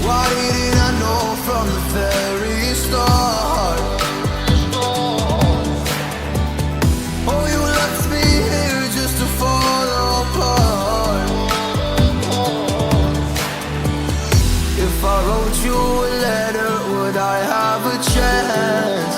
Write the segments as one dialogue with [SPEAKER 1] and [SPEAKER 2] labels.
[SPEAKER 1] Why didn't I know from the very start? Oh, you left me here just to fall apart. If I wrote you a letter, would I have a chance?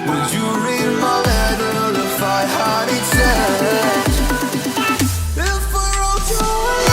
[SPEAKER 1] Would you read my letter if I had it sent? If I wrote you a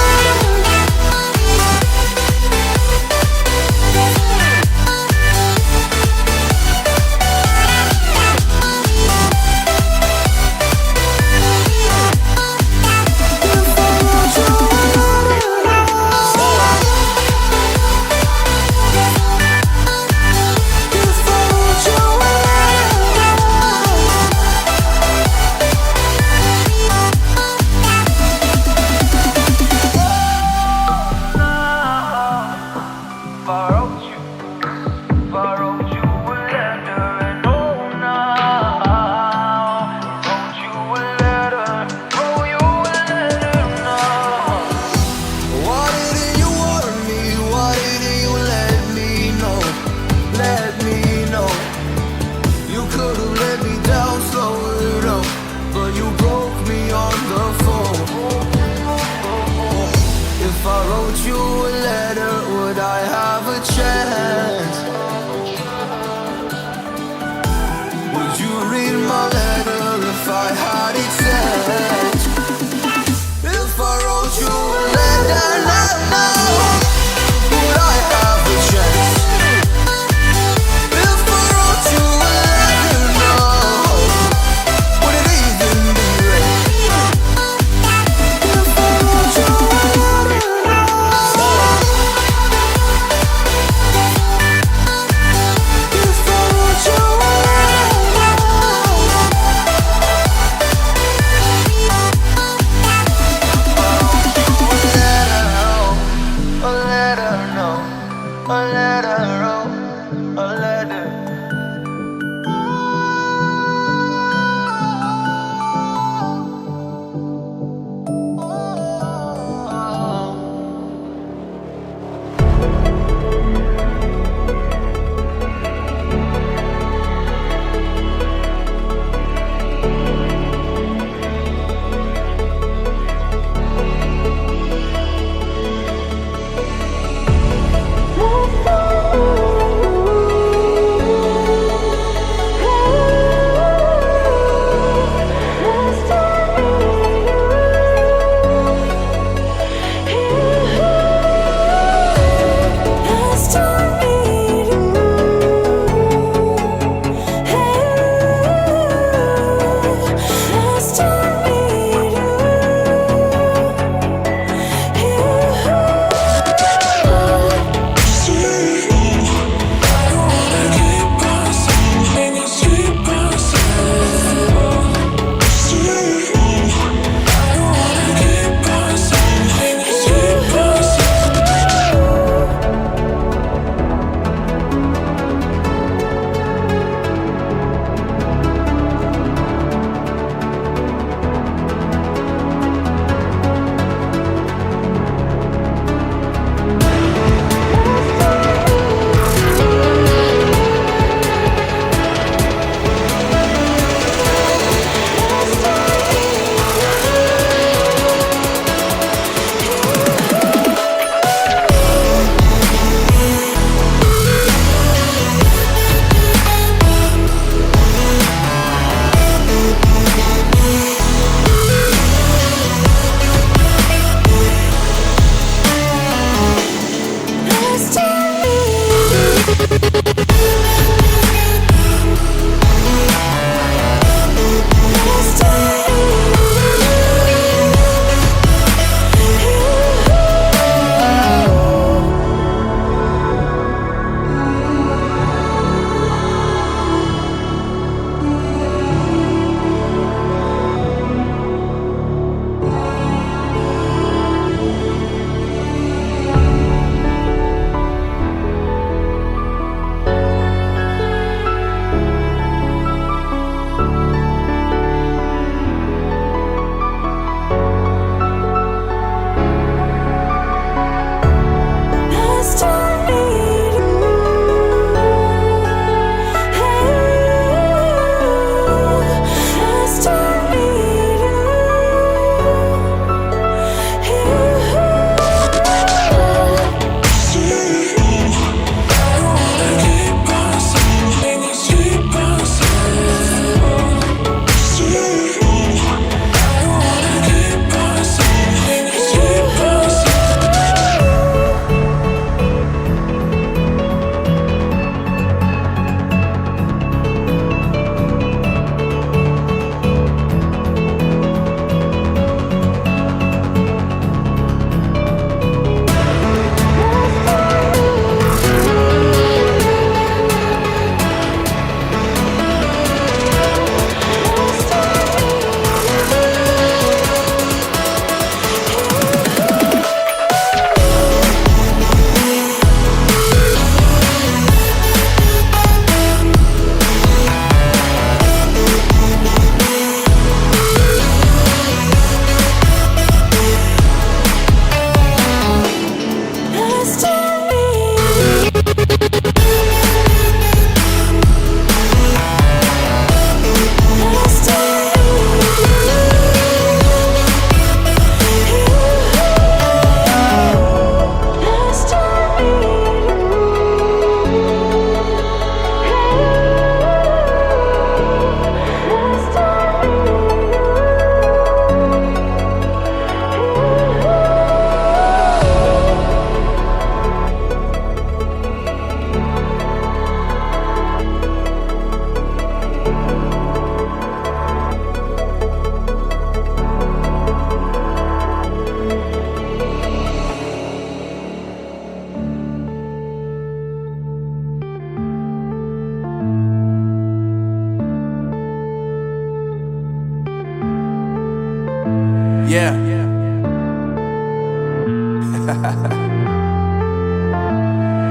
[SPEAKER 1] Yeah.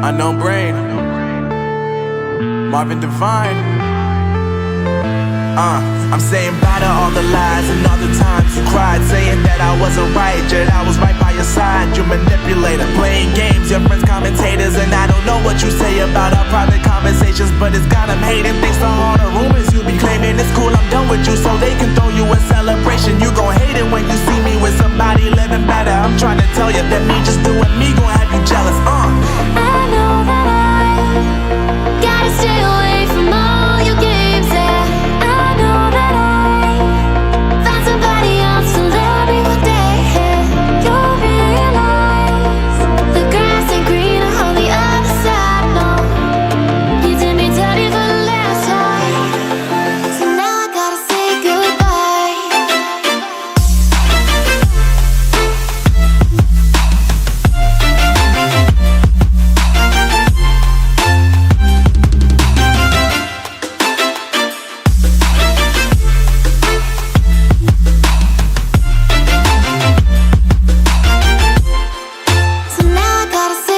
[SPEAKER 1] Unknown Brain, Marvin Devine. I'm saying bye to all the lies and all the times you cried, saying that I wasn't right, yet I was right by your side. You manipulator, playing games, your friends commentators, and I don't know what you say about our private conversations, but it's got them hating. Thanks to all the rumors you be claiming. It's cool, I'm done with you, so they can throw you a celebration. You gon' hate it when you see me with somebody living better. I'm trying to tell you that me just doing me gon' have you jealous.
[SPEAKER 2] I know that I gotta stay away from all your games, yeah. I know that I found somebody else to love me one day, yeah. You'll realize the grass ain't greener on the other side, no. You did me dirty for the last time, so now I gotta say goodbye. So now I gotta say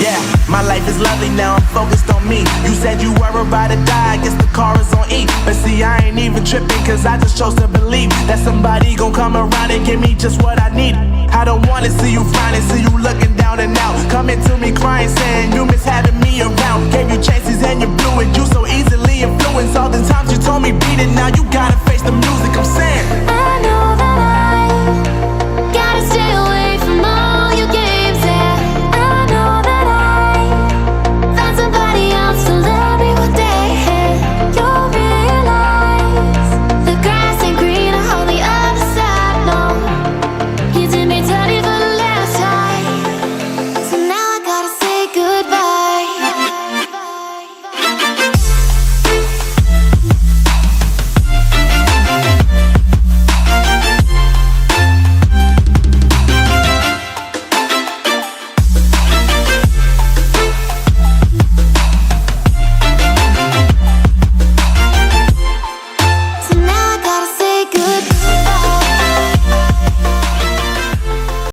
[SPEAKER 1] Yeah, my life is lovely now, I'm focused on me. You said you were a ride or die, I guess the car is on E. But see, I ain't even tripping, cause I just chose to believe that somebody gon' come around and give me just what I need. I don't wanna see you frowning, see you looking down and out, coming to me crying, saying you miss having me around. Gave you chances and you blew it, you so easily influenced. All the times you told me beat it, now you gotta face the music. I'm saying